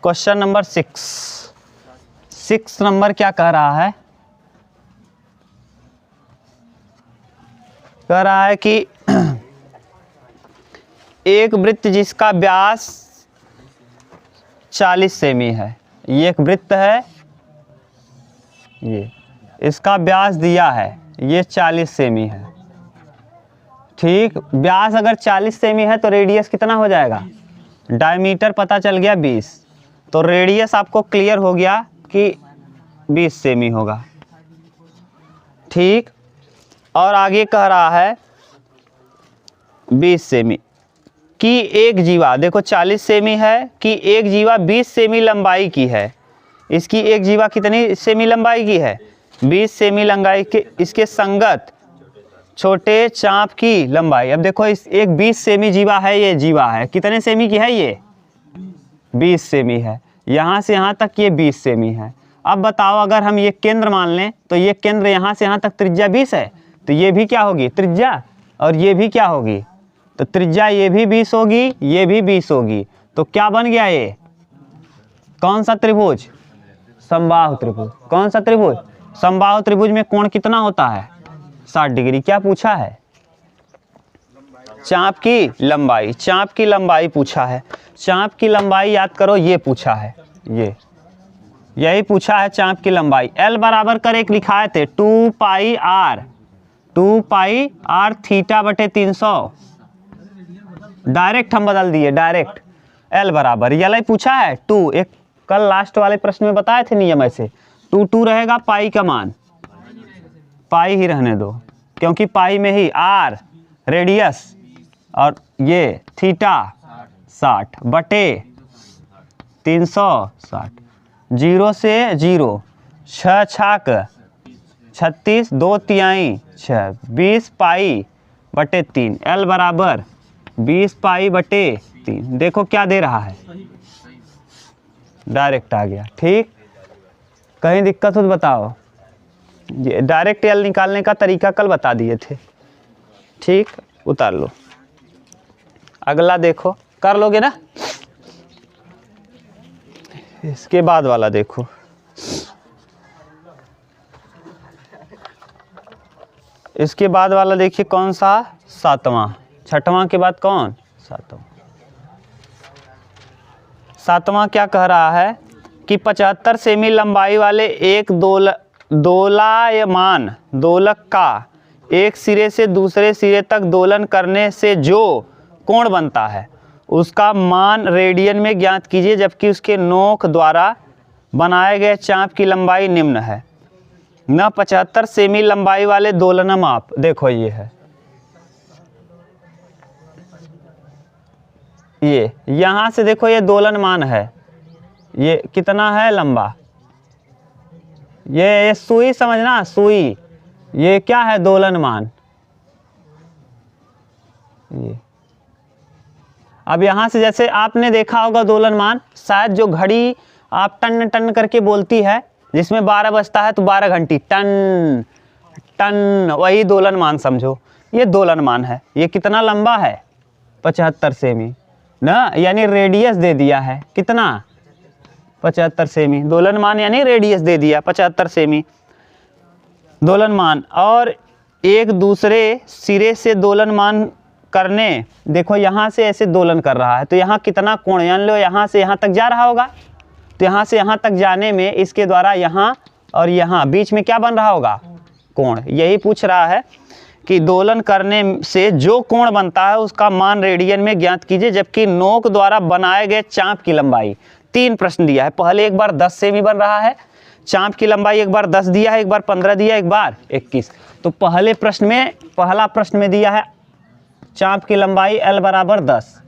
Question number 6 number क्या कह रहा है? कह रहा है कि एक वृत्त जिसका व्यास 40 सेमी है, ये एक वृत्त है, ये इसका व्यास दिया है, ये 40 सेमी है। ठीक, व्यास अगर 40 सेमी है तो रेडियस कितना हो जाएगा? डायमीटर पता चल गया 20, तो रेडियस आपको क्लियर हो गया कि 20 सेमी होगा। ठीक, और आगे कह रहा है 20 सेमी कि एक जीवा, देखो 40 सेमी है कि एक जीवा 20 सेमी लंबाई की है। इसकी एक जीवा कितनी सेमी लंबाई की है? 20 सेमी लंबाई के, इसके संगत छोटे चाप की लंबाई। अब देखो इस एक 20 सेमी जीवा है, ये जीवा है, कितने सेमी की है? ये 20 सेमी है। यहाँ से यहाँ तक ये 20 सेमी है। अब बताओ अगर हम ये केंद्र मान लें तो ये केंद्र यहाँ से यहाँ तक त्रिज्या 20 है, तो ये भी क्या होगी? त्रिज्या, और ये भी क्या होगी? तो त्रिज्या ये भी 20 होगी, ये भी 20 होगी। तो क्या बन गया ये? कौन सा त्रिभुज? समबाहु त्रिभुज। कौन सा त्रिभुज? समबाहु त्रिभुज में कोण कितना होता है? 60 डिग्री। क्या पूछा है? चाप की लंबाई। चाप की लंबाई पूछा है। चाप की लंबाई याद करो, ये पूछा है, ये यही पूछा है चाप की लंबाई। L बराबर कर एक लिखाए थे 2 पाई r थीटा बटे 300। डायरेक्ट हम बदल दिए, डायरेक्ट L बराबर यही पूछा है 2। एक कल लास्ट वाले प्रश्न में बताए थे नियम ऐसे, 2 रहेगा, पाई का मान पाई ही रहने दो, क्योंकि पाई में ही r रेडियस और ये थीटा 60 बटे 360। 0 से 0, 6 छाक 36, 2 तिहाई 6, 20 पाई बटे 3। L बराबर 20 पाई बटे 3। देखो क्या दे रहा है, डायरेक्ट आ गया। ठीक, कहीं दिक्कत हो तो बताओ। ये डायरेक्ट L निकालने का तरीका कल बता दिए थे। ठीक, उतार लो। अगला देखो, कर लोगे ना? इसके बाद वाला देखो, इसके बाद वाला देखिए कौन सा? 7वां। 6वां के बाद कौन? 7वां। 7वां क्या कह रहा है कि 75 सेमी लंबाई वाले एक दोलायमान दोलक का एक सिरे से दूसरे सिरे तक दोलन करने से जो कोण बनता है उसका मान रेडियन में ज्ञात कीजिए, जबकि उसके नोक द्वारा बनाए गए चाप की लंबाई निम्न है। न 75 सेमी लंबाई वाले दोलनमाप, देखो ये है, ये यहाँ से देखो ये दोलनमान है, ये कितना है लंबा? ये सुई समझना, सुई। ये क्या है? दोलनमान। ये अब यहाँ से जैसे आपने देखा होगा दोलनमान, शायद जो घड़ी आप टन टन करके बोलती है, जिसमें 12 बजता है तो 12 घंटी टन टन, वही दोलनमान समझो। ये दोलनमान है। ये कितना लंबा है? 75 सेमी ना, यानी रेडियस दे दिया है कितना? 75 सेमी। दोलनमान यानी रेडियस दे दिया 75 सेमी दोलनमान। और एक दूसरे सिरे से दोलनमान करने, देखो यहाँ से ऐसे दोलन कर रहा है, तो यहाँ कितना कोण, जान लो यहाँ से यहाँ तक जा रहा होगा, तो यहाँ से यहाँ तक जाने में इसके द्वारा यहाँ और यहाँ बीच में क्या बन रहा होगा? कोण। यही पूछ रहा है कि दोलन करने से जो कोण बनता है उसका मान रेडियन में ज्ञात कीजिए, जबकि नोक द्वारा बनाए गए चाप की लंबाई। 3 प्रश्न दिया है। पहले एक बार 10 सेमी बन रहा है, चाप की लंबाई एक बार 10 दिया है, एक बार 15 दिया, एक बार 21। तो पहले प्रश्न में, पहला प्रश्न में दिया है चाप की लंबाई L बराबर 10,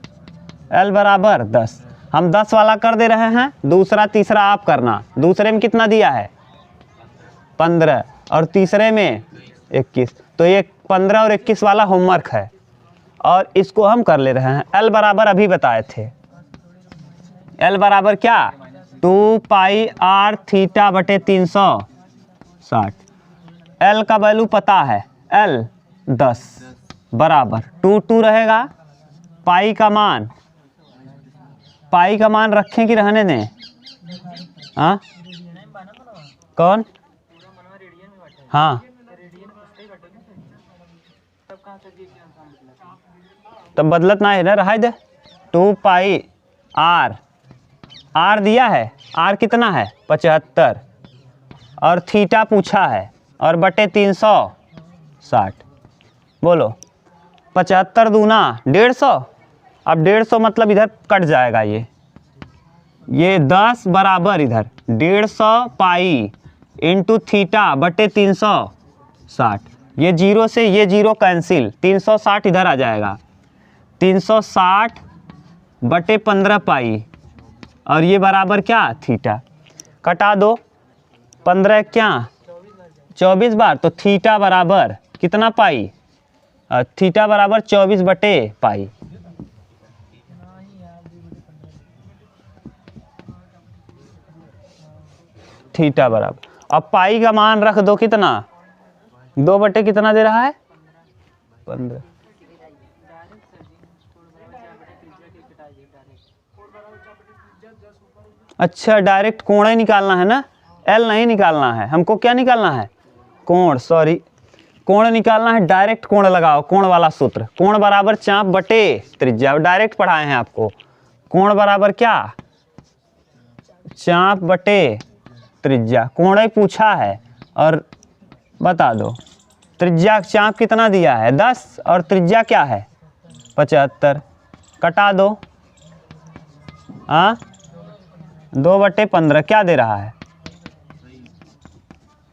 L बराबर 10। हम 10 वाला कर दे रहे हैं, दूसरा तीसरा आप करना। दूसरे में कितना दिया है? 15, और तीसरे में 21। तो ये 15 और 21 वाला होमवर्क है, और इसको हम कर ले रहे हैं। L बराबर अभी बताए थे, L बराबर क्या? 2 पाई r थीटा बटे 360। L का वैल्यू पता है, L 10 बराबर 2 रहेगा। पाई का मान रखें कि रहने दें? हाँ कौन? हाँ तब बदलत ना है ना, रहा दे 2 पाई आर, आर दिया है, आर कितना है 75 और थीटा पूछा है और बटे 360। बोलो 75 दूना 150। अब 150 मतलब इधर कट जाएगा, ये 10 बराबर इधर 150 पाई इंटू थीटा बटे 360। ये जीरो से ये जीरो कैंसिल, 360 इधर आ जाएगा, 360 बटे 15 पाई और ये बराबर क्या थीटा। कटा दो, 15 क्या 24 बार, तो थीटा बराबर कितना पाई, थीटा बराबर 24 बटे पाई। थीटा बराबर, अब पाई का मान रख दो कितना, 2 बटे कितना दे रहा है 15। अच्छा डायरेक्ट कोण ही निकालना है ना, एल नहीं निकालना है हमको, क्या निकालना है कोण, सॉरी कोण निकालना है। डायरेक्ट कोण लगाओ, कोण वाला सूत्र, कोण बराबर चाप बटे त्रिज्या, डायरेक्ट पढ़ाए हैं आपको। कोण बराबर क्या, चाप बटे त्रिज्या, कोण ही पूछा है और बता दो। त्रिज्या चाप कितना दिया है 10 और त्रिज्या क्या है 75। कटा दो, हाँ 2 बटे 15 क्या दे रहा है,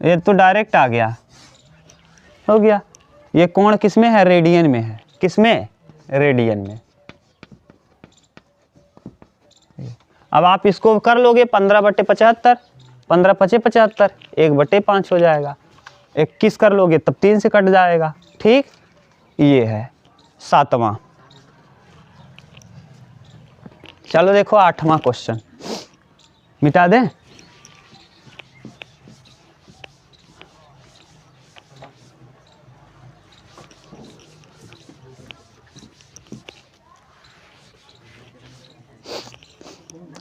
ये तो डायरेक्ट आ गया, हो गया। ये कोण किस में है, रेडियन में है, किस में, रेडियन में। अब आप इसको कर लोगे 15 बटे 75, 15 पचे 75, 1 बटे 5 हो जाएगा। 21 कर लोगे तब 3 से कट जाएगा, ठीक। ये है 7वां। चलो देखो 8वां क्वेश्चन, मिटा दें।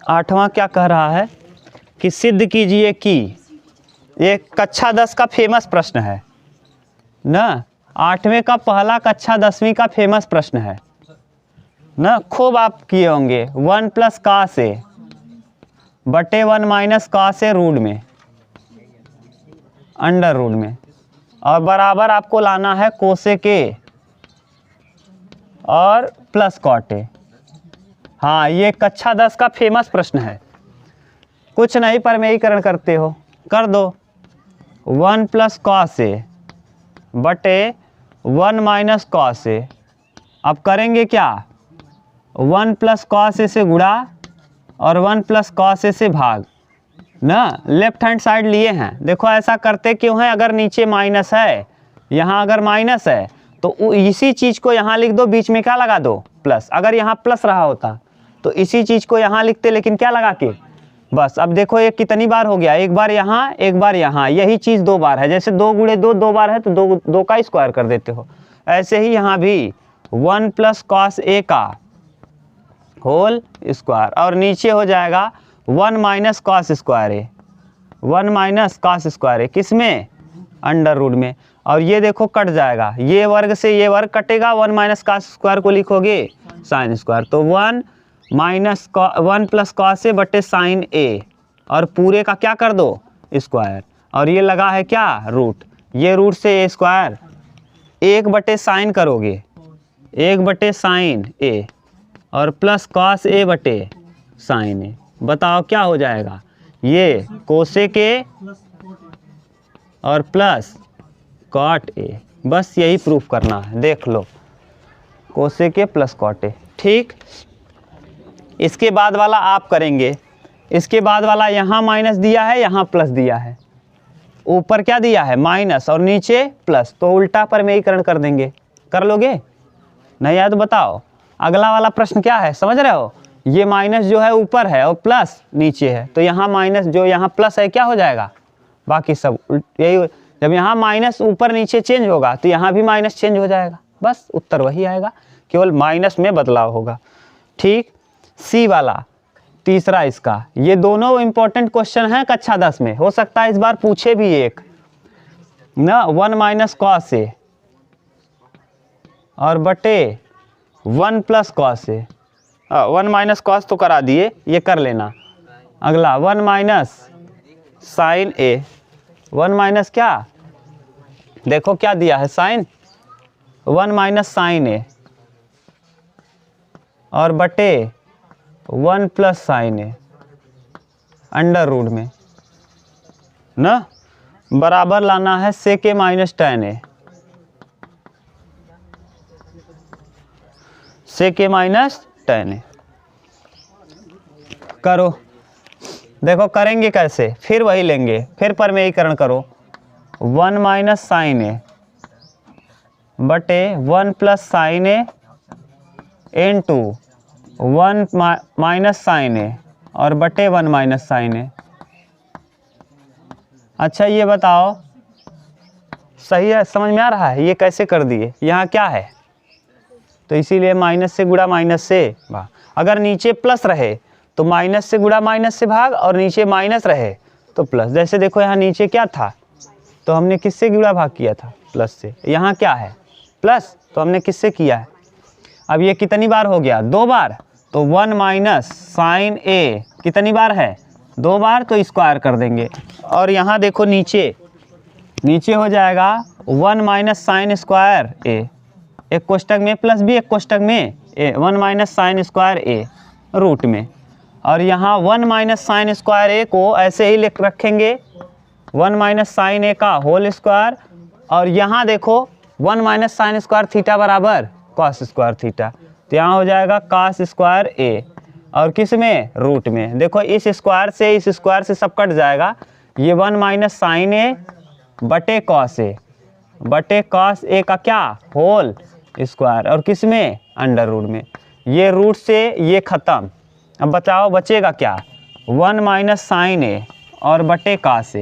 आठवां क्या कह रहा है कि सिद्ध कीजिए कि, ये कक्षा 10 का फेमस प्रश्न है ना, 8वें का पहला कक्षा 10वीं का फेमस प्रश्न है ना, खूब आप किए होंगे। 1 प्लस कॉस ए बटे 1 माइनस कॉस ए रूट में, अंडर रूट में, और बराबर आपको लाना है कोसेक ए और प्लस कॉट ए। हाँ ये कक्षा 10 का फेमस प्रश्न है, कुछ नहीं परमेयीकरण करते हो, कर दो 1 प्लस कॉस ए बटे 1 माइनस कॉस ए। अब करेंगे क्या, 1 प्लस कॉस ए से गुणा और 1 प्लस कॉस ए से भाग ना, लेफ्ट हैंड साइड लिए हैं। देखो ऐसा करते क्यों है, अगर नीचे माइनस है, यहाँ अगर माइनस है तो इसी चीज़ को यहाँ लिख दो, बीच में क्या लगा दो प्लस। अगर यहाँ प्लस रहा होता तो इसी चीज़ को यहाँ लिखते, लेकिन क्या लगा के बस। अब देखो ये कितनी बार हो गया, एक बार यहाँ एक बार यहाँ, यही चीज़ 2 बार है। जैसे 2 गुणे 2 2 बार है तो 2 का स्क्वायर कर देते हो, ऐसे ही यहाँ भी 1 प्लस कॉस ए का होल स्क्वायर और नीचे हो जाएगा 1 माइनस कॉस स्क्वायर ए, 1 माइनस कॉस स्क्वायर ए किस में, अंडर रूट में। और ये देखो कट जाएगा, ये वर्ग से ये वर्ग कटेगा, 1 माइनस कॉस स्क्वायर को लिखोगे साइन स्क्वायर, तो 1 माइनस 1 प्लस कॉस ए बटे साइन ए और पूरे का क्या कर दो स्क्वायर, और ये लगा है क्या रूट, ये रूट से ए स्क्वायर 1 बटे साइन करोगे, 1 बटे साइन ए और प्लस कॉस ए बटे साइन ए। बताओ क्या हो जाएगा, ये कोसेक ए और प्लस कॉट ए, बस यही प्रूफ करना है। देख लो cosec A plus cot A, ठीक। इसके बाद वाला आप करेंगे, इसके बाद वाला यहाँ माइनस दिया है, यहाँ प्लस दिया है, ऊपर क्या दिया है माइनस और नीचे प्लस, तो उल्टा परमेयीकरण कर देंगे। कर लोगे, नहीं आया तो बताओ। अगला वाला प्रश्न क्या है समझ रहे हो, ये माइनस जो है ऊपर है और प्लस नीचे है, तो यहाँ माइनस जो यहाँ प्लस है क्या हो जाएगा, बाकी सब यही। जब यहाँ माइनस ऊपर नीचे चेंज होगा तो यहाँ भी माइनस चेंज हो जाएगा, बस उत्तर वही आएगा, केवल माइनस में बदलाव होगा, ठीक। सी वाला तीसरा इसका। ये दोनों इंपॉर्टेंट क्वेश्चन हैं कक्षा 10 में, हो सकता है इस बार पूछे भी एक ना। 1 माइनस कॉस ए और बटे 1 plus cos A. 1 minus cos तो करा दिए, ये कर लेना। अगला 1 माइनस साइन ए। 1 माइनस क्या, देखो क्या दिया है साइन, 1 माइनस साइन ए और बटे 1 plus sine A under root में ना, बराबर लाना है सेक ए माइनस टेन ए। सेक ए माइनस टेन ए करो। देखो करेंगे कैसे, फिर वही लेंगे, फिर परमेयीकरण करो। 1 माइनस साइन ए बटे 1 plus sine A into 1 minus sine A और बटे 1 माइनस साइन ए। अच्छा ये बताओ सही है, समझ में आ रहा है ये कैसे कर दिए। यहाँ क्या है तो इसीलिए माइनस से गुणा माइनस से भाग। अगर नीचे प्लस रहे तो माइनस से गुणा माइनस से भाग, और नीचे माइनस रहे तो प्लस। जैसे देखो यहाँ नीचे क्या था तो हमने किससे गुणा भाग किया था, प्लस से। यहाँ क्या है प्लस, तो हमने किससे किया है। अब ये कितनी बार हो गया, 2 बार, तो 1 माइनस साइन ए कितनी बार है, 2 बार, तो स्क्वायर कर देंगे। और यहाँ देखो नीचे हो जाएगा 1 माइनस साइन स्क्वायर ए, एक कोष्टक में प्लस बी, एक कोष्टक में ए, 1 माइनस साइन स्क्वायर ए रूट में। और यहाँ 1 माइनस साइन स्क्वायर ए को ऐसे ही लिख रखेंगे 1 माइनस साइन ए का होल स्क्वायर। और यहाँ देखो 1 माइनस साइन स्क्वायर थीटा बराबर कॉस स्क्वायर थीटा, तो यहाँ हो जाएगा कॉस स्क्वायर ए, और किस में, रूट में। देखो इस स्क्वायर से सब कट जाएगा। ये 1 माइनस साइन ए बटे कॉस ए का क्या, होल स्क्वायर, और किस में, अंडर रूट में। ये रूट से ये ख़त्म। अब बताओ बचेगा क्या, 1 माइनस साइन ए और बटे कॉस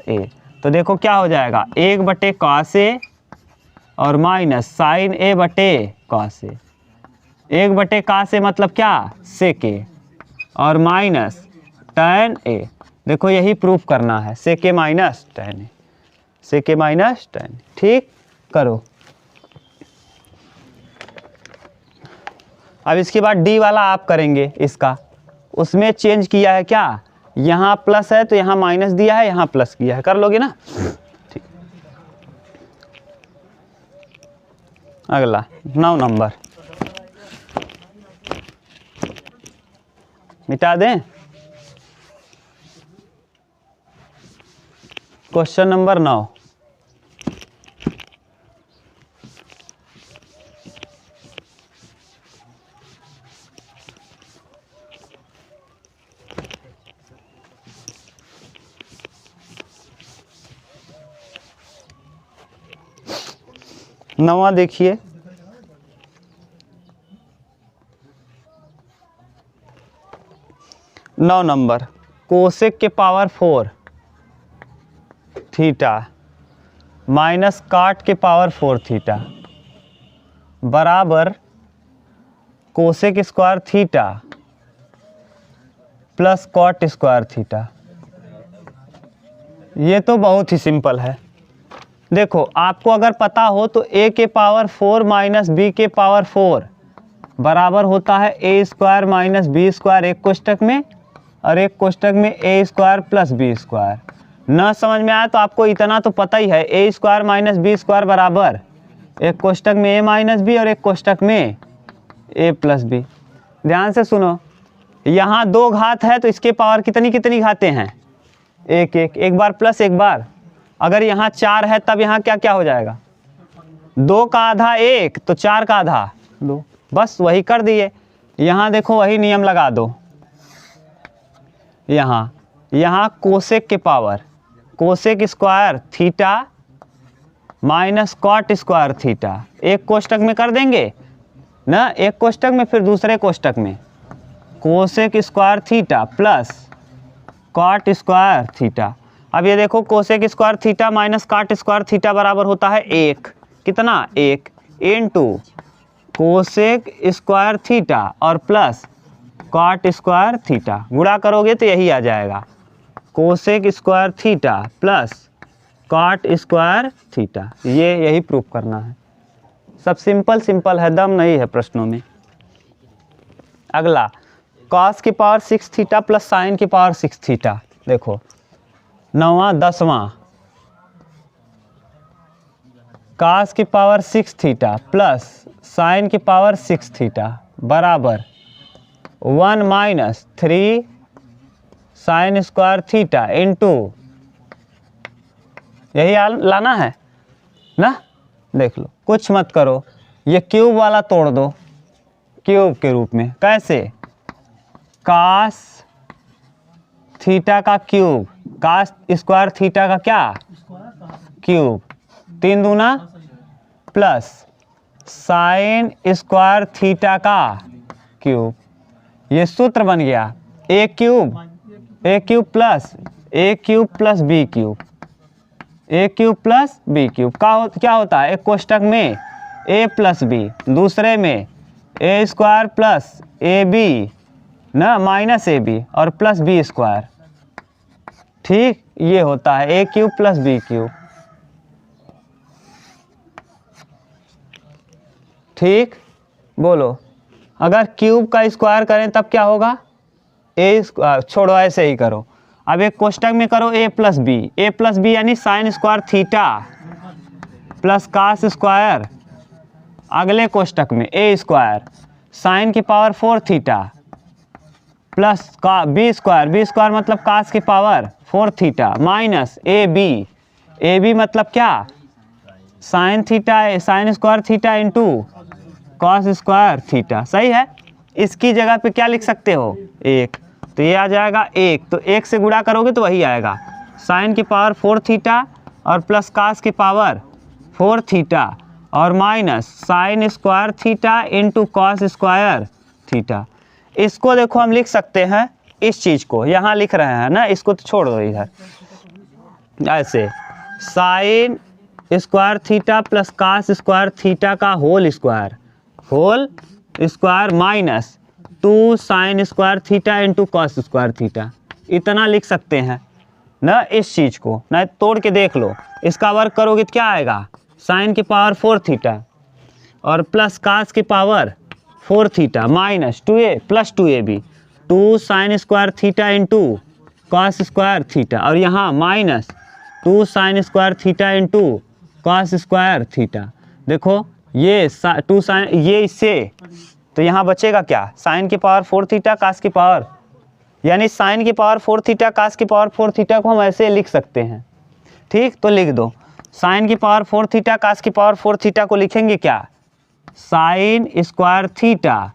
ए। तो देखो क्या हो जाएगा, 1 बटे कॉस ए और माइनस साइन ए बटे कॉस ए। 1 बटे कॉस ए मतलब क्या, सेक ए, और माइनस टैन ए। देखो यही प्रूफ करना है, सेक ए minus tan A, sec A minus tan. ठीक करो। अब इसके बाद डी वाला आप करेंगे इसका, उसमें चेंज किया है क्या, यहाँ प्लस है तो यहाँ माइनस दिया है, यहाँ प्लस किया है, कर लोगे ना। ठीक, अगला 9 नंबर मिटा दें। क्वेश्चन नंबर 9, नवा देखिए। नौ नंबर, कोसेक के पावर 4 थीटा माइनस काट के पावर 4 थीटा बराबर cosec square theta plus cot square theta. ये तो बहुत ही सिंपल है। देखो आपको अगर पता हो तो a के पावर 4 माइनस बी के पावर 4 बराबर होता है ए स्क्वायर माइनस बी स्क्वायर एक कोष्टक में, और एक कोष्टक में a square plus B square. न समझ में आया तो आपको इतना तो पता ही है, ए स्क्वायर माइनस बी स्क्वायर बराबर एक कोष्टक में ए माइनस बी और एक कोष्टक में ए प्लस बी। ध्यान से सुनो, यहाँ 2 घात है तो इसके पावर कितनी घातें हैं, एक बार प्लस एक बार। अगर यहाँ 4 है तब यहाँ क्या क्या हो जाएगा, 2 का आधा 1 तो 4 का आधा 2, बस वही कर दिए। यहाँ देखो वही नियम लगा दो। यहाँ कोसेक के power cosec square theta minus cot square theta एक कोष्टक में कर देंगे ना, एक कोष्टक में, फिर दूसरे कोष्टक में cosec square theta plus cot square theta. अब ये देखो cosec square theta minus cot square theta बराबर होता है 1, कितना 1 इनटू कोसेक स्क्वायर थीटा और प्लस कॉट स्क्वायर थीटा, गुणा करोगे तो यही आ जाएगा cosec square theta plus cot square theta. यही प्रूफ करना है। सब सिंपल सिंपल है, दम नहीं है प्रश्नों में। अगला कॉस की पावर 6 थीटा प्लस साइन की पावर 6 थीटा। देखो 9वां 10वां कॉस की पावर 6 थीटा प्लस साइन की पावर 6 थीटा बराबर 1 minus 3 sign square theta into, यही लाना है ना। देख लो, कुछ मत करो, ये क्यूब वाला तोड़ दो क्यूब के रूप में। कैसे? कास थीटा का क्यूब, कास स्क्वायर थीटा का क्या क्यूब, 3 दूना प्लस साइन स्क्वायर थीटा का क्यूब। ये सूत्र बन गया ए क्यूब प्लस ए क्यूब प्लस बी क्यूब, ए क्यूब प्लस बी क्यूब का क्या होता है? एक कोष्टक में ए प्लस बी, दूसरे में a square plus A B ना माइनस ए बी और प्लस बी स्क्वायर। ठीक, ये होता है ए क्यूब प्लस बी क्यूब। ठीक, बोलो अगर क्यूब का स्क्वायर करें तब क्या होगा? ए छोड़ो, ऐसे ही करो। अब एक कोष्टक में करो ए प्लस बी यानी sine square theta plus cos square, अगले कोष्टक में ए स्क्वायर साइन की पावर 4 थीटा प्लस का बी स्क्वायर मतलब कास की power 4 theta minus a b मतलब क्या? Sine theta, sine square theta into cos square theta. सही है। इसकी जगह पे क्या लिख सकते हो? 1, तो ये आ जाएगा 1, तो 1 से गुणा करोगे तो वही आएगा साइन की पावर 4 थीटा और प्लस कास की पावर 4 थीटा और minus sign square theta into cos square theta. इसको देखो हम लिख सकते हैं, इस चीज़ को यहाँ लिख रहे हैं ना, इसको तो छोड़ दो इधर, ऐसे sine square theta plus cos square theta का whole square minus 2 sine square theta into cos square theta. इतना लिख सकते हैं ना इस चीज़ को, ना तोड़ के देख लो। इसका वर्क करोगे तो क्या आएगा? साइन की पावर 4 थीटा और प्लस कास की power 4 theta minus 2a plus 2ab 2 sine square theta into cos square theta और यहाँ minus 2 sine square theta into cos square theta. देखो ये 2 साइन, ये इससे तो यहाँ बचेगा क्या? साइन की पावर 4 थीटा कास की पावर, यानी साइन की पावर 4 थीटा कास की पावर 4 थीटा को हम ऐसे लिख सकते हैं। ठीक, तो लिख दो साइन की पावर 4 थीटा कास की पावर 4 थीटा को लिखेंगे क्या? Sine square theta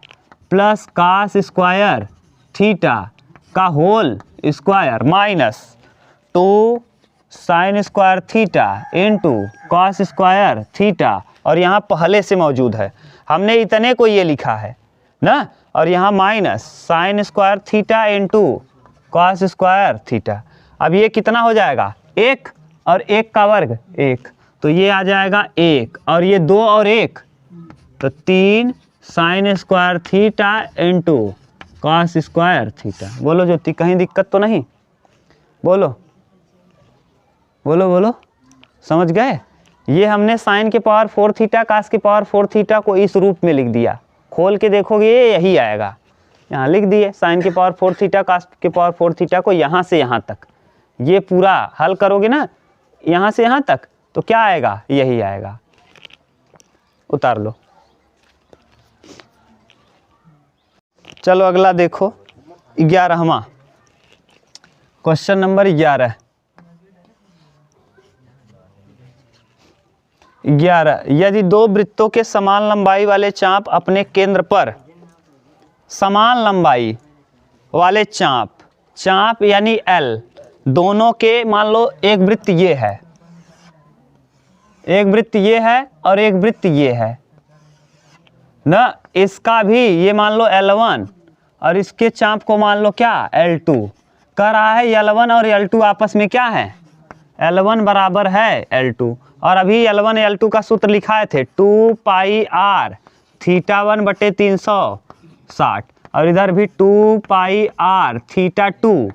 plus cos square theta का whole square minus 2 sine square theta into cos square theta और यहाँ पहले से मौजूद है, हमने इतने को ये लिखा है ना, और यहाँ minus sign square theta into cos square theta. अब ये कितना हो जाएगा? 1 और 1 का वर्ग 1, तो ये आ जाएगा 1 और ये 2 और 1 तो 3 sign square theta into cos square theta. बोलो ज्योति, कहीं दिक्कत तो नहीं? बोलो बोलो बोलो, समझ गए? ये हमने साइन की पावर 4 थीटा कास की पावर 4 थीटा को इस रूप में लिख दिया। खोल के देखोगे ये यही आएगा, यहाँ लिख दिए साइन की पावर 4 थीटा कास की पावर 4 थीटा को यहाँ से यहाँ तक। ये पूरा हल करोगे ना यहाँ से यहाँ तक तो क्या आएगा? यही आएगा। उतार लो। चलो अगला देखो 11वां क्वेश्चन नंबर 11। 11, यदि 2 वृत्तों के समान लंबाई वाले चाप अपने केंद्र पर समान लंबाई वाले चाप यानी L दोनों के, मान लो एक वृत्त ये है, एक वृत्त ये है और एक वृत्त ये है ना, इसका भी ये मान लो L1 और इसके चाप को मान लो क्या L2। कह रहा है L1 और L2 आपस में क्या है? L1 बराबर है L2 और अभी L1 L2 का सूत्र लिखाए थे 2 पाई r थीटा 1/360। और इधर भी 2 पाई आर थीटा 2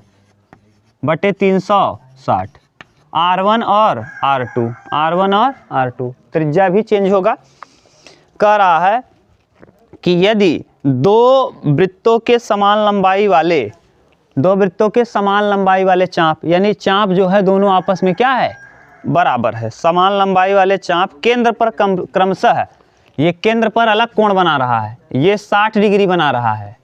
बटे 360 R1 और R2, R1 और R2, त्रिज्या भी चेंज होगा। कह रहा है कि यदि दो वृत्तों के समान लंबाई वाले चाप, यानी चाप जो है दोनों आपस में क्या है, बराबर है, समान लंबाई वाले चाप केंद्र पर क्रमशः, ये केंद्र पर अलग कोण बना रहा है, ये 60 डिग्री बना रहा है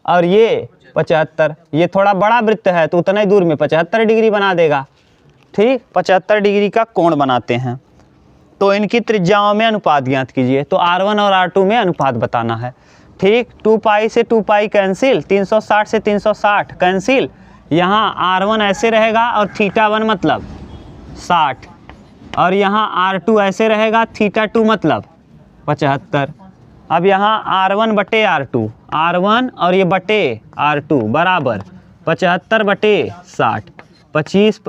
और ये 75, ये थोड़ा बड़ा वृत्त है तो उतना ही दूर में 75 डिग्री बना देगा, ठीक, 75 डिग्री का कोण बनाते हैं। तो इनकी त्रिज्याओं में अनुपात ज्ञात कीजिए। तो R1 और R2 में अनुपात बताना है, ठीक। 2 पाई से 2 पाई कैंसिल, 360 से 360 कैंसिल, यहाँ R1 ऐसे रहेगा और थीटा 1 मतलब 60, और यहाँ R2 ऐसे रहेगा, थीटा 2 मतलब 75। अब यहाँ R1 बटे R2, R1 और ये बटे R2 बराबर 75 बटे 60, 25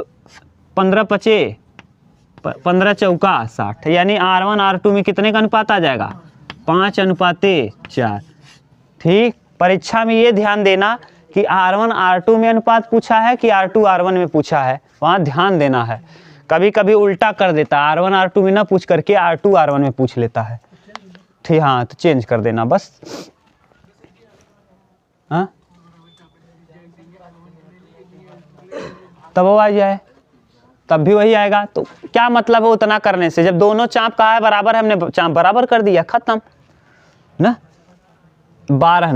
15 पचे 15 चौका 60, यानी R1 R2 में कितने का अनुपात आ जाएगा, 5:4, ठीक। परीक्षा में ये ध्यान देना कि R1 R2 में अनुपात पूछा है कि R2 R1 में पूछा है, वहाँ ध्यान देना है। कभी कभी उल्टा कर देता है, R1 R2 में ना पूछ करके R2 R1 में पूछ लेता है, ठीक। हाँ, तो चेंज कर देना बस। हाँ, तब वो आ जाए, तब भी वही आएगा। तो क्या मतलब है उतना करने से, जब दोनों चाप कहा है बराबर है, हमने चाप बराबर कर दिया, खत्म ना। 12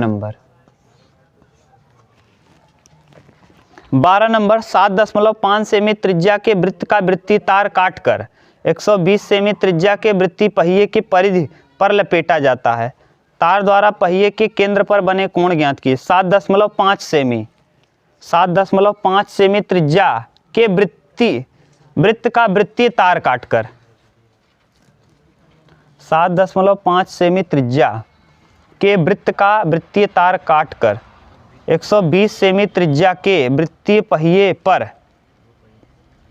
नंबर 7.5 सेमी त्रिज्या के वृत्त का वृत्तीय तार काटकर 120 सेमी त्रिज्या के वृत्तीय पहिए की परिधि पर लपेटा जाता है। तार द्वारा पहिए के केंद्र पर बने कोण ज्ञात किए। 7.5 सेमी त्रिज्या के वृत्त का वृत्तीय तार काटकर 7.5 सेमी त्रिज्या के वृत्त का वृत्तीय तार काटकर 120 सेमी त्रिज्या के वृत्तीय पहिए पर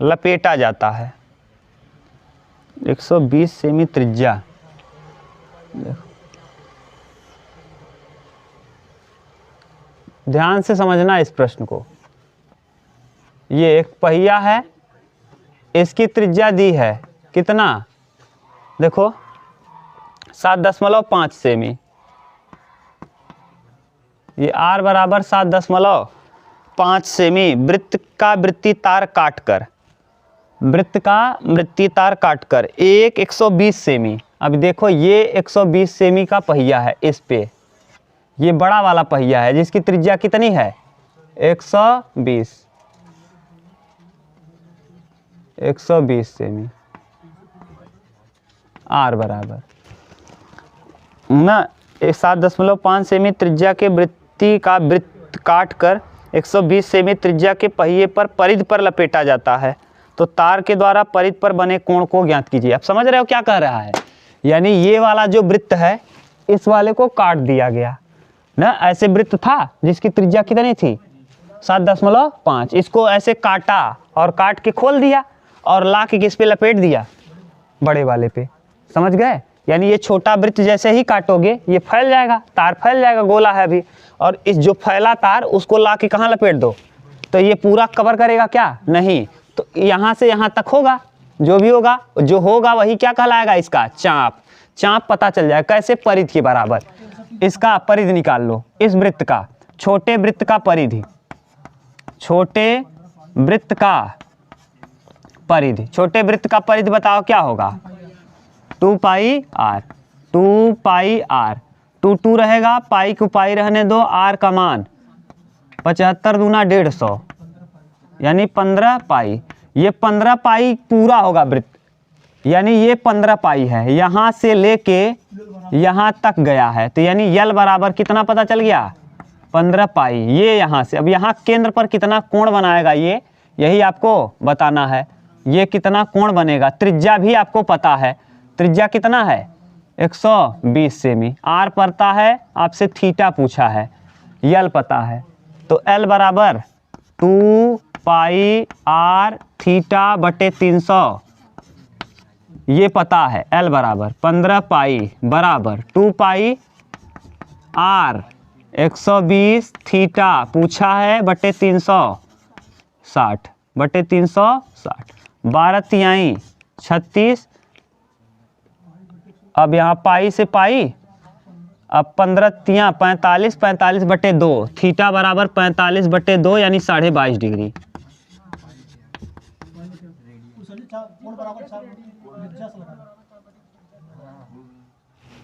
लपेटा जाता है। 120 सेमी त्रिज्या, ध्यान से समझना इस प्रश्न को। ये एक पहिया है, इसकी त्रिज्या दी है कितना, देखो 7.5 सेमी, ये R बराबर 7.5 सेमी वृत्त का वृत्तीय तार काटकर, वृत्त का वृत्तीय तार काटकर 120 सेमी। अब देखो ये 120 सेमी का पहिया है, इस पे ये बड़ा वाला पहिया है जिसकी त्रिज्या कितनी है 120 सेमी, R बराबर ना 7.5 सेमी त्रिज्या के वृत्तीय का वृत्त काटकर 120 सेमी त्रिज्या के पहिए पर परिधि पर लपेटा जाता है। तो तार के द्वारा परिधि पर बने कोण को ज्ञात कीजिए। अब समझ रहे हो क्या कह रहा है, यानी ये वाला जो वृत्त है इस वाले को काट दिया गया ना, ऐसे वृत्त था जिसकी त्रिज्या कितनी थी 7.5, इसको ऐसे काटा और काट के खोल दिया और ला के किस पे लपेट दिया, बड़े वाले पे, समझ गए। यानी ये छोटा वृत्त जैसे ही काटोगे ये फैल जाएगा, तार फैल जाएगा, गोला है अभी, और इस जो फैला तार उसको ला के कहाँ लपेट दो, तो ये पूरा कवर करेगा क्या, नहीं, तो यहाँ से यहाँ तक होगा, जो भी होगा जो होगा वही क्या कहलाएगा, इसका चाप। चाप पता चल जाएगा कैसे, परिधि के बराबर। इसका परिधि निकाल लो, इस वृत्त का, छोटे वृत्त का परिधि, छोटे वृत्त का परिधि, छोटे वृत्त का परिधि बताओ क्या होगा, 2 पाई R, 2 पाई R, 2 रहेगा, पाई को पाई रहने दो, R का मान 75 दूना 150, यानी 15 पाई। ये 15 पाई पूरा होगा वृत्त, यानी ये 15 पाई है, यहाँ से लेके यहाँ तक गया है, तो यानी यल बराबर कितना पता चल गया 15 पाई। ये यहाँ से, अब यहाँ केंद्र पर कितना कोण बनाएगा ये, यही आपको बताना है, ये कितना कोण बनेगा। त्रिज्या भी आपको पता है, त्रिज्या कितना है 120 सेमी, R पता है, आपसे थीटा पूछा है, यल पता है, तो L बराबर 2 पाई R थीटा बटे 300, ये पता है। L बराबर 15 पाई बराबर 2 पाई R 120 थीटा पूछा है बटे 360 बटे 360, 12 तिहाई 36। अब यहाँ पाई से पाई, अब 15 तिया 45, 45 बटे 2, थीटा बराबर 45 बटे 2 यानी 22.5 डिग्री।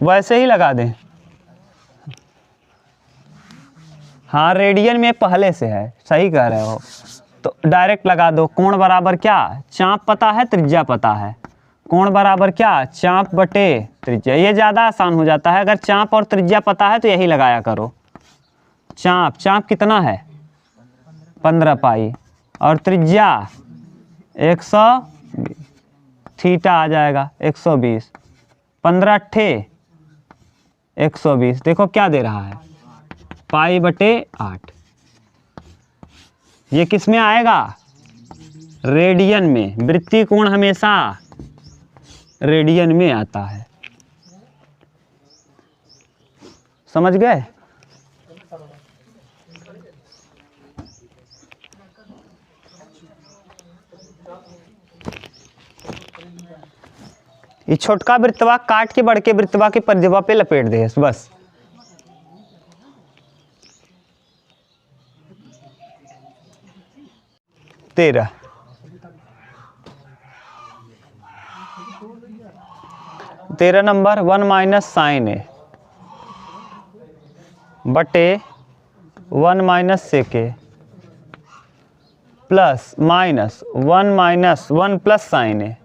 वैसे ही लगा दें। हाँ रेडियन में पहले से है, सही कह रहे हो, तो डायरेक्ट लगा दो। कोण बराबर क्या, चाप पता है त्रिज्या पता है, कोण बराबर क्या, चाप बटे त्रिज्या। ये ज़्यादा आसान हो जाता है, अगर चाप और त्रिज्या पता है तो यही लगाया करो। चाप कितना है 15 पाई और त्रिज्या 100, थीटा आ जाएगा 120, 15 अट्ठे 120। देखो क्या दे रहा है, पाई बटे 8। ये किस में आएगा, रेडियन में। वृत्तीय कोण हमेशा रेडियन में आता है, समझ गए। ये छोटका वृत्तवा काट के बड़के वृत्तवा के परिधवा पे लपेट दे बस। तेरह नंबर 1 माइनस साइन ए बटे 1 minus sec A plus minus 1 minus 1 plus sine A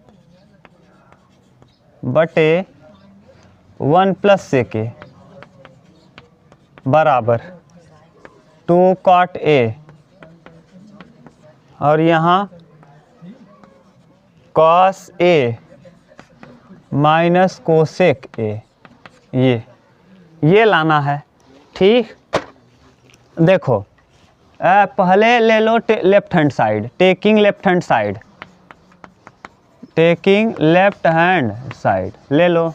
बटे 1 प्लस सेक ए बराबर 2 कॉट ए, और यहाँ cos A minus cosec A, ये लाना है। ठीक, देखो पहले ले लो left hand side, taking left hand side, taking left hand side ले लो।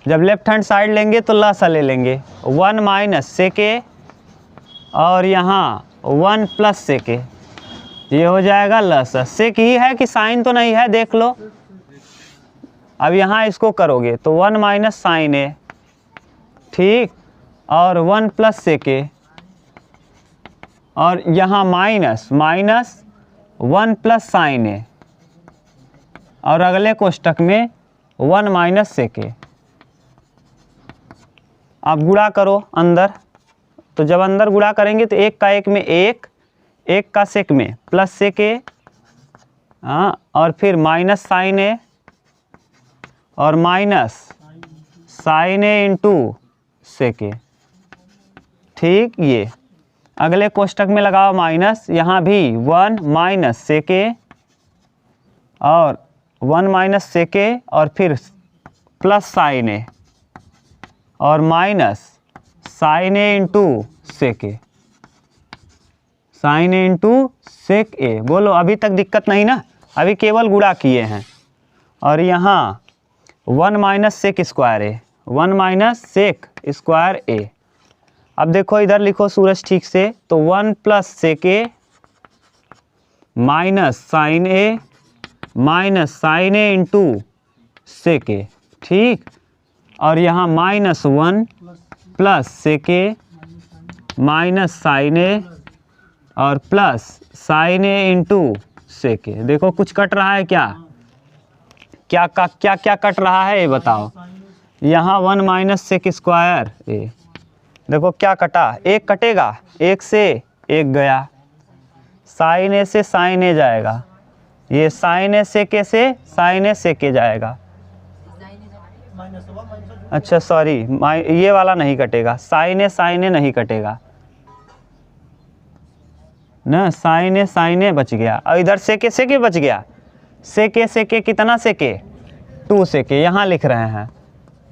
जब लेफ्ट हैंड साइड लेंगे तो लसा ले लेंगे, 1 माइनस सेक ए और यहाँ 1 प्लस सेक ए, ये हो जाएगा लसा। सेक ही है कि साइन तो नहीं है, देख लो। अब यहाँ इसको करोगे तो 1 माइनस साइन ए, ठीक, और 1 प्लस सेक ए, और यहाँ माइनस 1 प्लस साइन ए, और अगले कोष्टक में 1 माइनस सेक ए। आप गुणा करो अंदर, तो जब अंदर गुणा करेंगे तो एक का एक में एक का सेक में प्लस सेक ए, हाँ, और फिर माइनस साइन ए और minus sine A into sec ए। ठीक, ये अगले कोष्टक में लगाओ माइनस, यहाँ भी 1 माइनस सेक ए और 1 माइनस सेक ए और फिर प्लस साइन ए और minus sine A into sec A, sine A into sec ए। बोलो अभी तक दिक्कत नहीं ना, अभी केवल गुणा किए हैं। और यहाँ 1 माइनस सेक स्क्वायर ए, 1 माइनस सेक स्क्वायर ए। अब देखो इधर लिखो सूरज ठीक से, तो 1 plus sec A minus sine A into sec ए, ठीक, और यहाँ -1 plus sec A minus sine A और plus sine A into sec ए। देखो कुछ कट रहा है क्या, क्या कट रहा है ये बताओ। यहाँ 1 माइनस सेक स्क्वायर ए, देखो क्या कटा, एक कटेगा, एक से एक गया, साइन ए से साइन ए जाएगा, ये साइन ए सेक ए से साइन ए सेक ए जाएगा। अच्छा सॉरी, ये वाला नहीं कटेगा, साइन ए नहीं कटेगा ना, साइन ए बच गया, और इधर सेक ए बच गया। सेक ए कितना सेक ए, 2 सेक ए, यहाँ लिख रहे हैं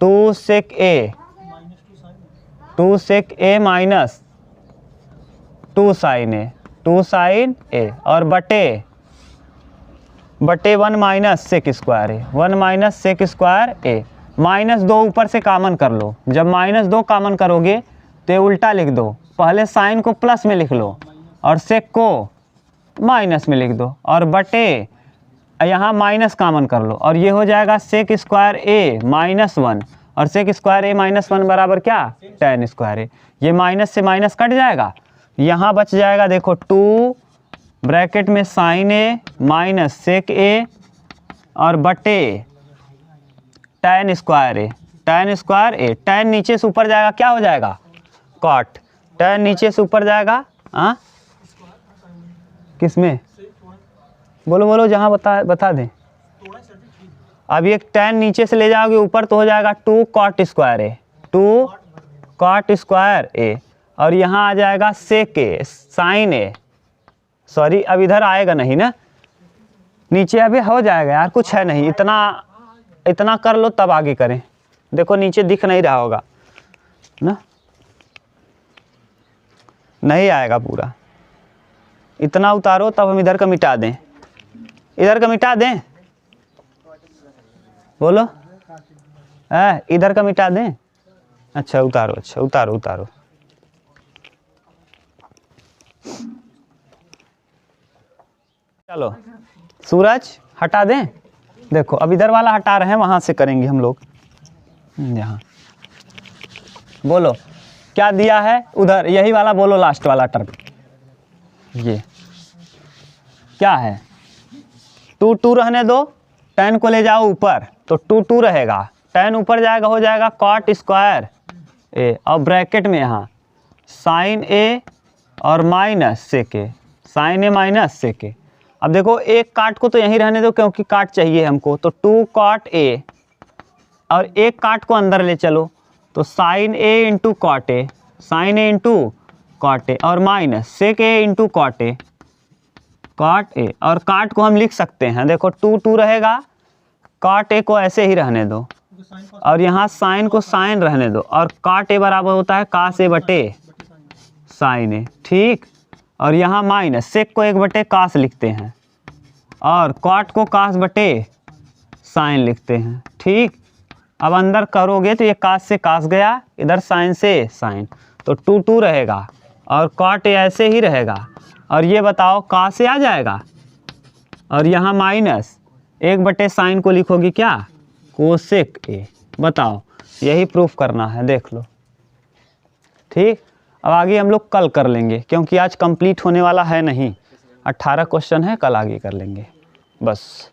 2 सेक ए माइनस 2 साइन ए और बटे 1 माइनस सेक स्क्वायर ए, 1 माइनस सेक स्क्वायर ए। -2 ऊपर से कॉमन कर लो, जब -2 कॉमन करोगे तो ये उल्टा लिख दो, पहले साइन को प्लस में लिख लो और सेक को माइनस में लिख दो और बटे यहाँ माइनस कॉमन कर लो और ये हो जाएगा सेक स्क्वायर ए -1 और सेक स्क्वायर ए -1 बराबर क्या, tan स्क्वायर ए। ये माइनस से माइनस कट जाएगा, यहाँ बच जाएगा देखो 2 ब्रैकेट में साइन ए माइनस सेक ए और बटे tan स्क्वायर ए। tan स्क्वायर ए, tan नीचे से ऊपर जाएगा क्या हो जाएगा, कॉट। tan नीचे से ऊपर जाएगा, हाँ किसमें, बोलो बोलो जहाँ बता दें। अब ये tan नीचे से ले जाओगे ऊपर तो हो जाएगा 2 कॉट स्क्वायर ए, 2 कॉट स्क्वायर ए और यहाँ आ जाएगा सेक ए साइन ए, सॉरी अब इधर आएगा नहीं ना, नीचे अभी हो जाएगा यार, कुछ है नहीं, इतना कर लो तब आगे करें। देखो नीचे दिख नहीं रहा होगा ना, नहीं आएगा पूरा, इतना उतारो तब हम इधर का मिटा दें, इधर का मिटा दें, बोलो इधर का मिटा दें। अच्छा उतारो, अच्छा उतारो उतारो। चलो सूरज हटा दें, देखो अब इधर वाला हटा रहे हैं, वहाँ से करेंगे हम लोग। यहाँ बोलो क्या दिया है उधर, यही वाला बोलो, लास्ट वाला टर्म ये क्या है, 2 2 रहने दो, tan को ले जाओ ऊपर तो 2 2 रहेगा, tan ऊपर जाएगा हो जाएगा कॉट स्क्वायर ए और ब्रैकेट में यहाँ साइन ए और माइनस सेक ए, साइन ए माइनस सेक ए। अब देखो एक काट को तो यहीं रहने दो क्योंकि काट चाहिए हमको, तो 2 कॉट ए और एक काट को अंदर ले चलो तो sine A into cot A, sine A into cot A और minus sec A into cot A, cot A और काट को हम लिख सकते हैं, देखो 2 2 रहेगा, कॉट ए को ऐसे ही रहने दो और यहाँ साइन को साइन रहने दो और कॉट ए बराबर होता है कास ए बटे साइन ए, ठीक। और यहाँ माइनस सेक को 1 बटे कास लिखते हैं और कॉट को कास बटे साइन लिखते हैं, ठीक। अब अंदर करोगे तो ये कास से कास गया, इधर साइन से साइन, तो 2 2 रहेगा और कॉट ए ऐसे ही रहेगा और ये बताओ कास से आ जाएगा और यहाँ माइनस 1 बटे साइन को लिखोगी क्या, कोसेक ए। बताओ यही प्रूफ करना है, देख लो, ठीक। अब आगे हम लोग कल कर लेंगे क्योंकि आज कंप्लीट होने वाला है नहीं, 18 क्वेश्चन है, कल आगे कर लेंगे बस।